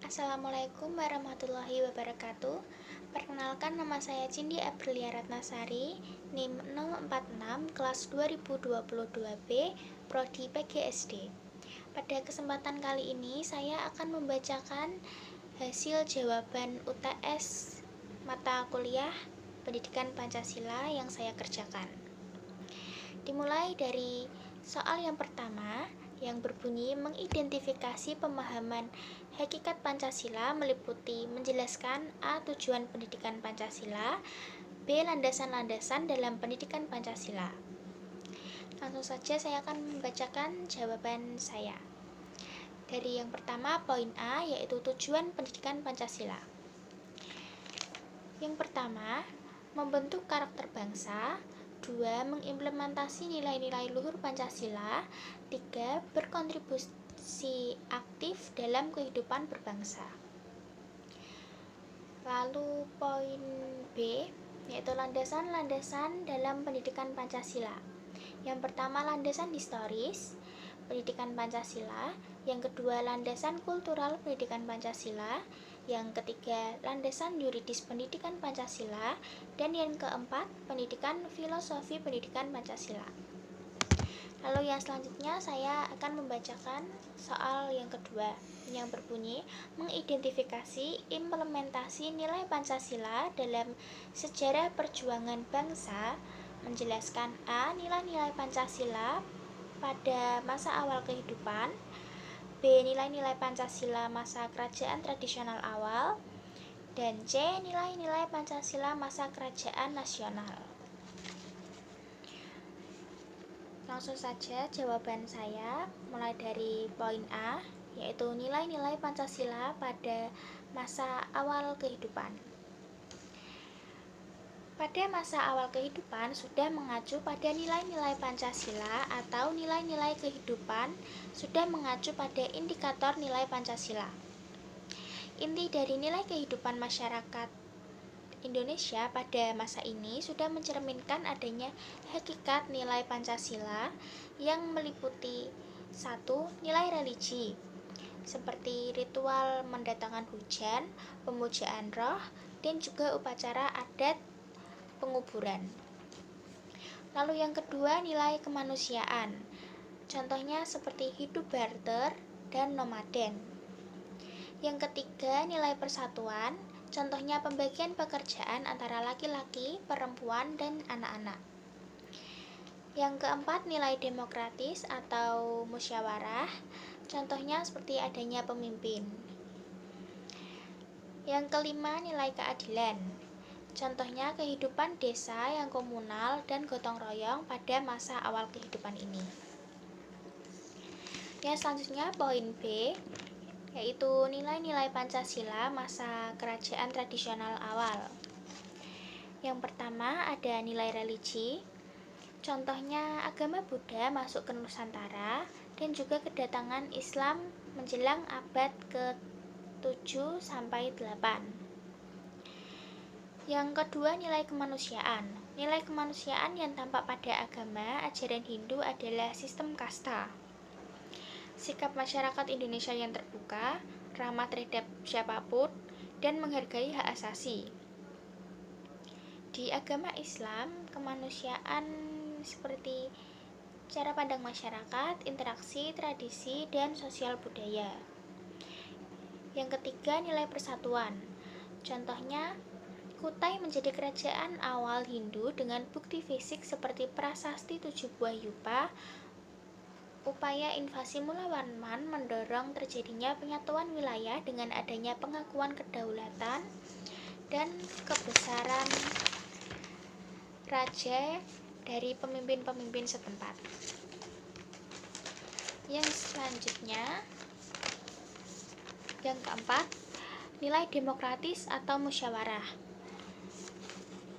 Assalamualaikum warahmatullahi wabarakatuh. Perkenalkan, nama saya Cindy Aprilia Ratnasari, NIM 046, kelas 2022B, Prodi PGSD. Pada kesempatan kali ini saya akan membacakan hasil jawaban UTS mata kuliah Pendidikan Pancasila yang saya kerjakan. Dimulai dari soal yang pertama yang berbunyi mengidentifikasi pemahaman hakikat Pancasila meliputi menjelaskan A. Tujuan pendidikan Pancasila, B. Landasan-landasan dalam pendidikan Pancasila. Langsung saja saya akan membacakan jawaban saya. Dari yang pertama, poin A, yaitu tujuan pendidikan Pancasila. Yang pertama, membentuk karakter bangsa. 2. Mengimplementasi nilai-nilai luhur Pancasila. 3. Berkontribusi aktif dalam kehidupan berbangsa. Lalu poin B, yaitu landasan-landasan dalam pendidikan Pancasila. Yang pertama, landasan historis pendidikan Pancasila. Yang kedua, landasan kultural pendidikan Pancasila. Yang ketiga, landasan yuridis pendidikan Pancasila. Dan yang keempat, pendidikan filosofi pendidikan Pancasila. Lalu yang selanjutnya saya akan membacakan soal yang kedua yang berbunyi mengidentifikasi implementasi nilai Pancasila dalam sejarah perjuangan bangsa. Menjelaskan A. Nilai-nilai Pancasila pada masa awal kehidupan. B. Nilai-nilai Pancasila masa kerajaan tradisional awal. Dan C. Nilai-nilai Pancasila masa kerajaan nasional. Langsung saja jawaban saya mulai dari poin A, yaitu nilai-nilai Pancasila pada masa awal kehidupan. Pada masa awal kehidupan sudah mengacu pada nilai-nilai Pancasila atau nilai-nilai kehidupan sudah mengacu pada indikator nilai Pancasila. Inti dari nilai kehidupan masyarakat Indonesia pada masa ini sudah mencerminkan adanya hakikat nilai Pancasila yang meliputi 1. Nilai religi seperti ritual mendatangkan hujan, pemujaan roh, dan juga upacara adat penguburan. Lalu yang kedua, nilai kemanusiaan. Contohnya seperti hidup barter dan nomaden. Yang ketiga, nilai persatuan. Contohnya pembagian pekerjaan antara laki-laki, perempuan, dan anak-anak. Yang keempat, nilai demokratis atau musyawarah. Contohnya seperti adanya pemimpin. Yang kelima, nilai keadilan. Contohnya kehidupan desa yang komunal dan gotong royong pada masa awal kehidupan ini. Yang selanjutnya poin B, yaitu nilai-nilai Pancasila masa kerajaan tradisional awal. Yang pertama ada nilai religi. Contohnya agama Buddha masuk ke Nusantara dan juga kedatangan Islam menjelang abad ke-7 sampai 8. Yang kedua, nilai kemanusiaan. Nilai kemanusiaan yang tampak pada agama ajaran Hindu adalah sistem kasta. Sikap masyarakat Indonesia yang terbuka, ramah terhadap siapapun, dan menghargai hak asasi. Di agama Islam, kemanusiaan seperti cara pandang masyarakat, interaksi, tradisi, dan sosial budaya. Yang ketiga, nilai persatuan. Contohnya, Kutai menjadi kerajaan awal Hindu dengan bukti fisik seperti prasasti 7 buah yupa. Upaya invasi Mulawarman mendorong terjadinya penyatuan wilayah dengan adanya pengakuan kedaulatan dan kebesaran raja dari pemimpin-pemimpin setempat. Yang selanjutnya, yang keempat, nilai demokratis atau musyawarah.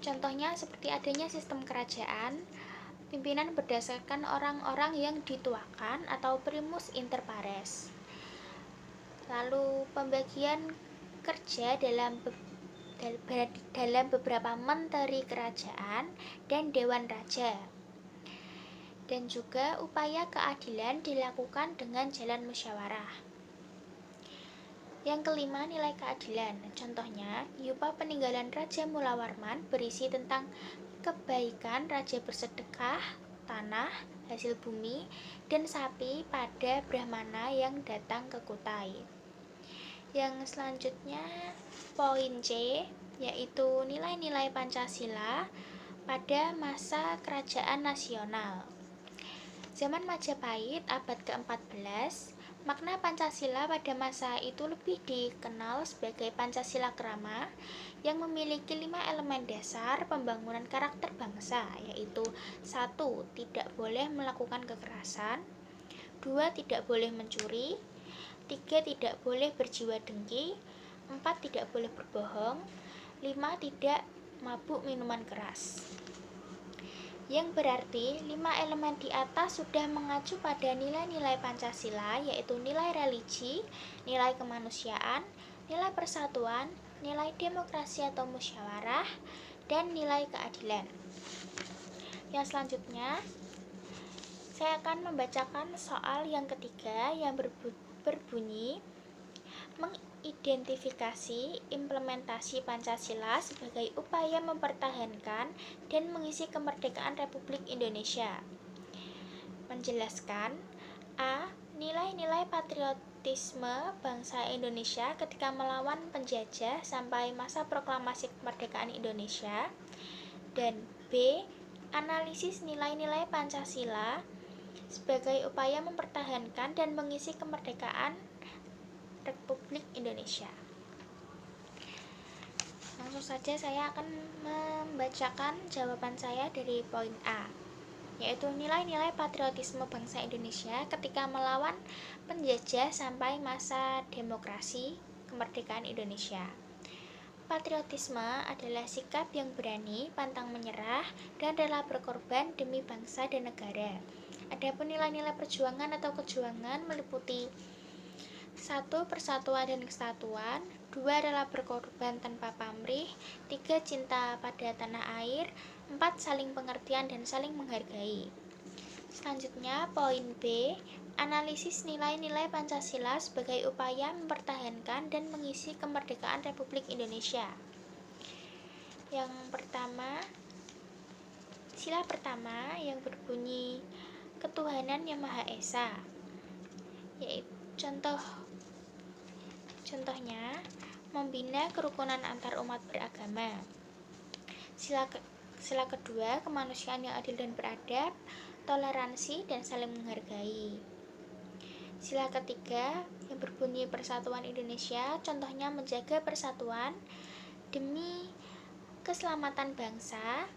Contohnya seperti adanya sistem kerajaan, pimpinan berdasarkan orang-orang yang dituakan atau primus inter pares. Lalu pembagian kerja dalam beberapa menteri kerajaan dan dewan raja. Dan juga upaya keadilan dilakukan dengan jalan musyawarah. Yang kelima, nilai keadilan. Contohnya, Yupa peninggalan Raja Mulawarman berisi tentang kebaikan raja bersedekah, tanah, hasil bumi, dan sapi pada Brahmana yang datang ke Kutai. Yang selanjutnya, poin C, yaitu nilai-nilai Pancasila pada masa kerajaan nasional. Zaman Majapahit abad ke-14, makna Pancasila pada masa itu lebih dikenal sebagai Pancasila Krama yang memiliki 5 elemen dasar pembangunan karakter bangsa, yaitu 1. Tidak boleh melakukan kekerasan, 2. Tidak boleh mencuri, 3. Tidak boleh berjiwa dengki, 4. Tidak boleh berbohong, 5. Tidak mabuk minuman keras. Yang berarti 5 elemen di atas sudah mengacu pada nilai-nilai Pancasila, yaitu nilai religi, nilai kemanusiaan, nilai persatuan, nilai demokrasi atau musyawarah, dan nilai keadilan. Yang selanjutnya, saya akan membacakan soal yang ketiga yang berbunyi mengidentifikasi implementasi Pancasila sebagai upaya mempertahankan dan mengisi kemerdekaan Republik Indonesia. Menjelaskan A. Nilai-nilai patriotisme bangsa Indonesia ketika melawan penjajah sampai masa proklamasi kemerdekaan Indonesia. Dan B. Analisis nilai-nilai Pancasila sebagai upaya mempertahankan dan mengisi kemerdekaan Republik Indonesia. Langsung saja saya akan membacakan jawaban saya dari poin A, yaitu nilai-nilai patriotisme bangsa Indonesia ketika melawan penjajah sampai masa demokrasi kemerdekaan Indonesia. Patriotisme adalah sikap yang berani, pantang menyerah, dan rela berkorban demi bangsa dan negara. Adapun nilai-nilai perjuangan atau kejuangan meliputi 1. Persatuan dan kesatuan, 2. Rela berkorban tanpa pamrih, 3. Cinta pada tanah air, 4. Saling pengertian dan saling menghargai. Selanjutnya, poin B, analisis nilai-nilai Pancasila sebagai upaya mempertahankan dan mengisi kemerdekaan Republik Indonesia. Yang pertama, sila pertama yang berbunyi ketuhanan yang Maha Esa, yaitu contohnya membina kerukunan antar umat beragama. Sila kedua, kemanusiaan yang adil dan beradab, toleransi dan saling menghargai. Sila ketiga yang berbunyi persatuan Indonesia, contohnya menjaga persatuan demi keselamatan bangsa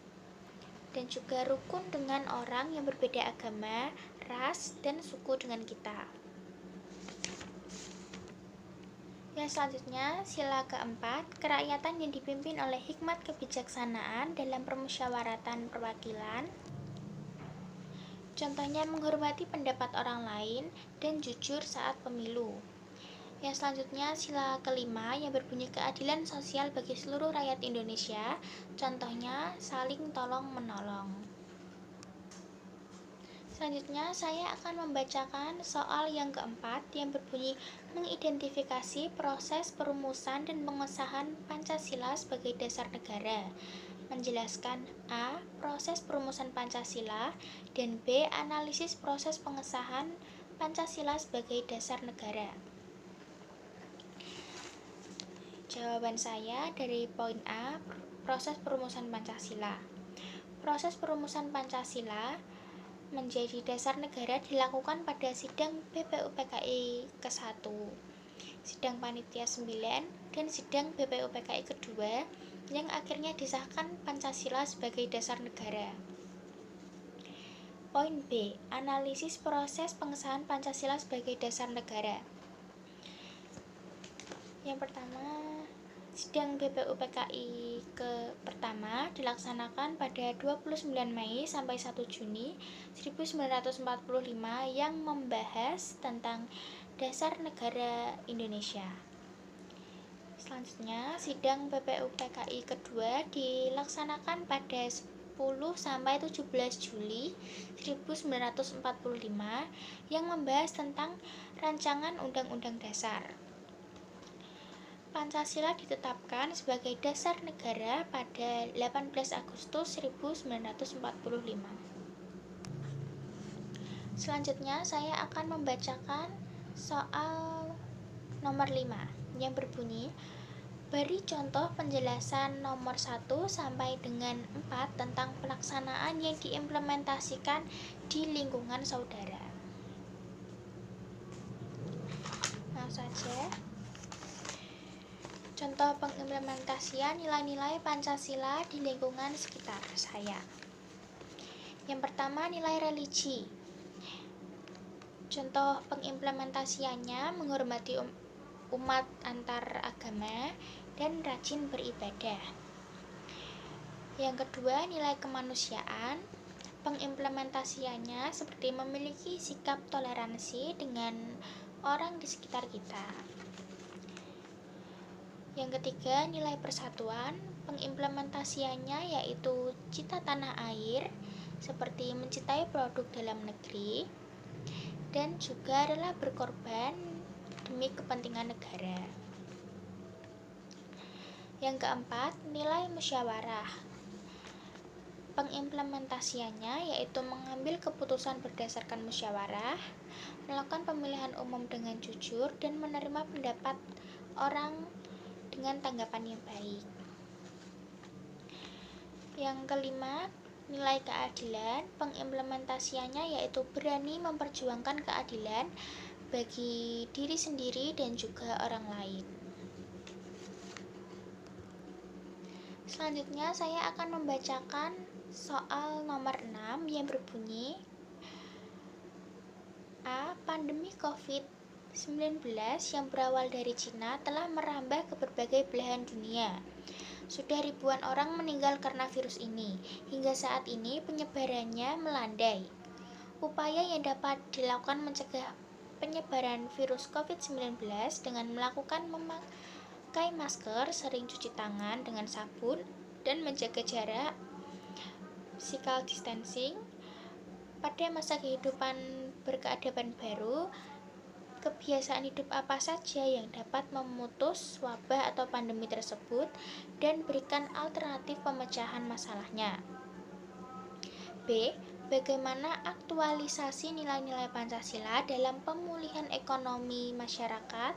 dan juga rukun dengan orang yang berbeda agama, ras, dan suku dengan kita. Yang selanjutnya, sila keempat, kerakyatan yang dipimpin oleh hikmat kebijaksanaan dalam permusyawaratan perwakilan. Contohnya menghormati pendapat orang lain dan jujur saat pemilu. Yang selanjutnya, sila kelima yang berbunyi keadilan sosial bagi seluruh rakyat Indonesia. Contohnya saling tolong menolong. Selanjutnya, saya akan membacakan soal yang keempat yang berbunyi mengidentifikasi proses perumusan dan pengesahan Pancasila sebagai dasar negara. Menjelaskan A. Proses perumusan Pancasila, dan B. Analisis proses pengesahan Pancasila sebagai dasar negara. Jawaban saya dari poin A, proses perumusan Pancasila. Proses perumusan Pancasila menjadi dasar negara dilakukan pada sidang BPUPKI ke-1, sidang panitia 9, dan sidang BPUPKI ke-2 yang akhirnya disahkan Pancasila sebagai dasar negara. Poin B, analisis proses pengesahan Pancasila sebagai dasar negara. Yang pertama, sidang BPUPKI pertama dilaksanakan pada 29 Mei sampai 1 Juni 1945 yang membahas tentang dasar negara Indonesia. Selanjutnya, sidang BPUPKI kedua dilaksanakan pada 10 sampai 17 Juli 1945 yang membahas tentang rancangan Undang-Undang Dasar. Pancasila ditetapkan sebagai dasar negara pada 18 Agustus 1945. Selanjutnya saya akan membacakan soal nomor 5 yang berbunyi, beri contoh penjelasan nomor 1 sampai dengan 4 tentang pelaksanaan yang diimplementasikan di lingkungan saudara. Langsung saja. Contoh pengimplementasian nilai-nilai Pancasila di lingkungan sekitar saya. Yang pertama, nilai religi. Contoh pengimplementasiannya menghormati umat antar agama dan rajin beribadah. Yang kedua, nilai kemanusiaan. Pengimplementasiannya seperti memiliki sikap toleransi dengan orang di sekitar kita. Yang ketiga, nilai persatuan. Pengimplementasiannya yaitu cita tanah air, seperti mencintai produk dalam negeri, dan juga rela berkorban demi kepentingan negara. Yang keempat, nilai musyawarah. Pengimplementasiannya yaitu mengambil keputusan berdasarkan musyawarah, melakukan pemilihan umum dengan jujur, dan menerima pendapat orang dengan tanggapan yang baik. Yang kelima, nilai keadilan. Pengimplementasiannya yaitu berani memperjuangkan keadilan bagi diri sendiri dan juga orang lain. Selanjutnya saya akan membacakan soal nomor 6 yang berbunyi, A. Pandemi COVID-19 yang berawal dari Cina telah merambah ke berbagai belahan dunia. Sudah ribuan orang meninggal karena virus ini. Hingga saat ini penyebarannya melandai. Upaya yang dapat dilakukan mencegah penyebaran virus COVID-19 dengan melakukan memakai masker, sering cuci tangan dengan sabun, dan menjaga jarak, physical distancing. Pada masa kehidupan berkeadaban baru, kebiasaan hidup apa saja yang dapat memutus wabah atau pandemi tersebut dan berikan alternatif pemecahan masalahnya. B. Bagaimana aktualisasi nilai-nilai Pancasila dalam pemulihan ekonomi masyarakat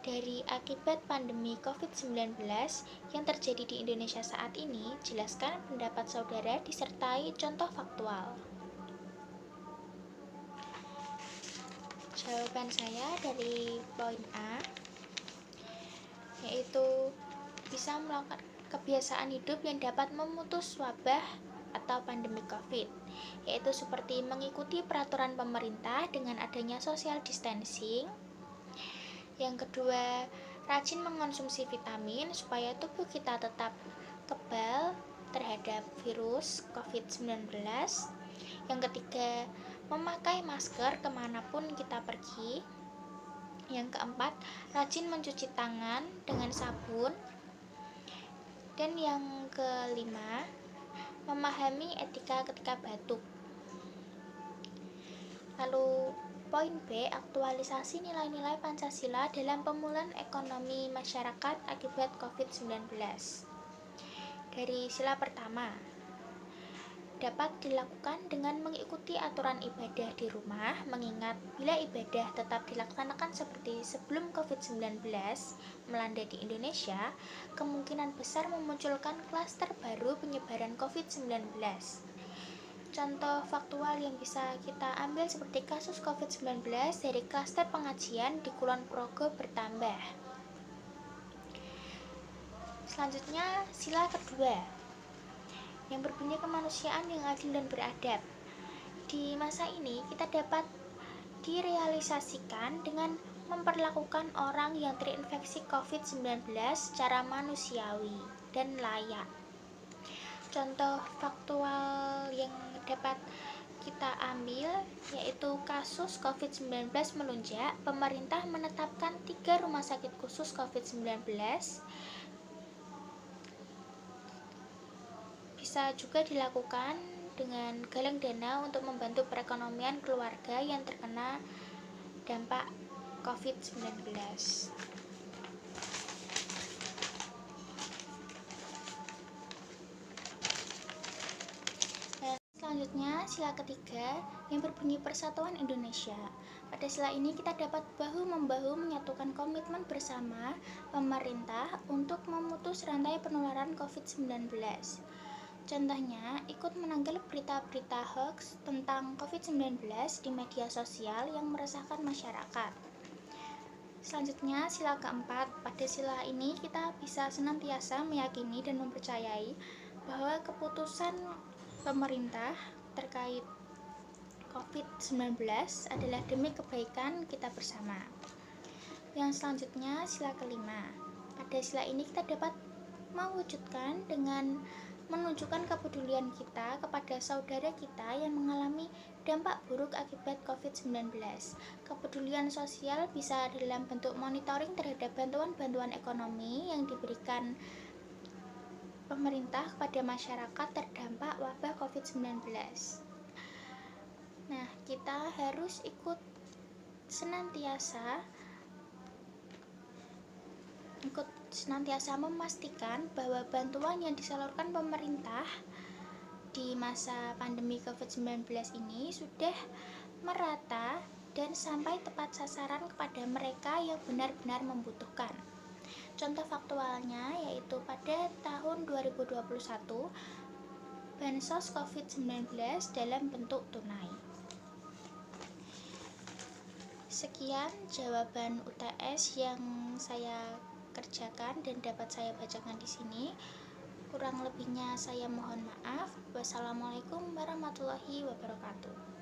dari akibat pandemi COVID-19 yang terjadi di Indonesia saat ini? Jelaskan pendapat saudara disertai contoh faktual. Jawaban saya dari poin A, yaitu bisa melakukan kebiasaan hidup yang dapat memutus wabah atau pandemi COVID, yaitu seperti mengikuti peraturan pemerintah dengan adanya social distancing. Yang kedua, rajin mengonsumsi vitamin supaya tubuh kita tetap kebal terhadap virus COVID-19. Yang ketiga, memakai masker kemanapun kita pergi. Yang keempat, rajin mencuci tangan dengan sabun. Dan yang kelima, memahami etika ketika batuk. Lalu poin B, aktualisasi nilai-nilai Pancasila dalam pemulihan ekonomi masyarakat akibat COVID-19. Dari sila pertama, dapat dilakukan dengan mengikuti aturan ibadah di rumah, mengingat bila ibadah tetap dilaksanakan seperti sebelum COVID-19 melanda di Indonesia, kemungkinan besar memunculkan klaster baru penyebaran COVID-19. Contoh faktual yang bisa kita ambil seperti kasus COVID-19 dari klaster pengajian di Kulon Progo bertambah. Selanjutnya, sila kedua yang berbunyi kemanusiaan yang adil dan beradab. Di masa ini kita dapat direalisasikan dengan memperlakukan orang yang terinfeksi COVID-19 secara manusiawi dan layak. Contoh faktual yang dapat kita ambil yaitu kasus COVID-19 melonjak, pemerintah menetapkan 3 rumah sakit khusus COVID-19. Bisa juga dilakukan dengan galang dana untuk membantu perekonomian keluarga yang terkena dampak COVID-19. sila ketiga yang berbunyi Persatuan Indonesia. Pada sila ini kita dapat bahu-membahu menyatukan komitmen bersama pemerintah untuk memutus rantai penularan COVID-19. Contohnya, ikut menanggal berita-berita hoax tentang COVID-19 di media sosial yang meresahkan masyarakat. Selanjutnya, sila keempat. Pada sila ini kita bisa senantiasa meyakini dan mempercayai bahwa keputusan pemerintah terkait COVID-19 adalah demi kebaikan kita bersama. Yang selanjutnya, sila kelima. Pada sila ini kita dapat mewujudkan dengan menunjukkan kepedulian kita kepada saudara kita yang mengalami dampak buruk akibat COVID-19. Kepedulian sosial bisa dalam bentuk monitoring terhadap bantuan-bantuan ekonomi yang diberikan pemerintah kepada masyarakat terdampak wabah COVID-19. Nah, kita harus ikut senantiasa memastikan bahwa bantuan yang disalurkan pemerintah di masa pandemi COVID-19 ini sudah merata dan sampai tepat sasaran kepada mereka yang benar-benar membutuhkan. Contoh faktualnya yaitu pada tahun 2021 bansos COVID-19 dalam bentuk tunai. Sekian jawaban UTS yang saya kerjakan dan dapat saya bacakan di sini. Kurang lebihnya saya mohon maaf. Wassalamualaikum warahmatullahi wabarakatuh.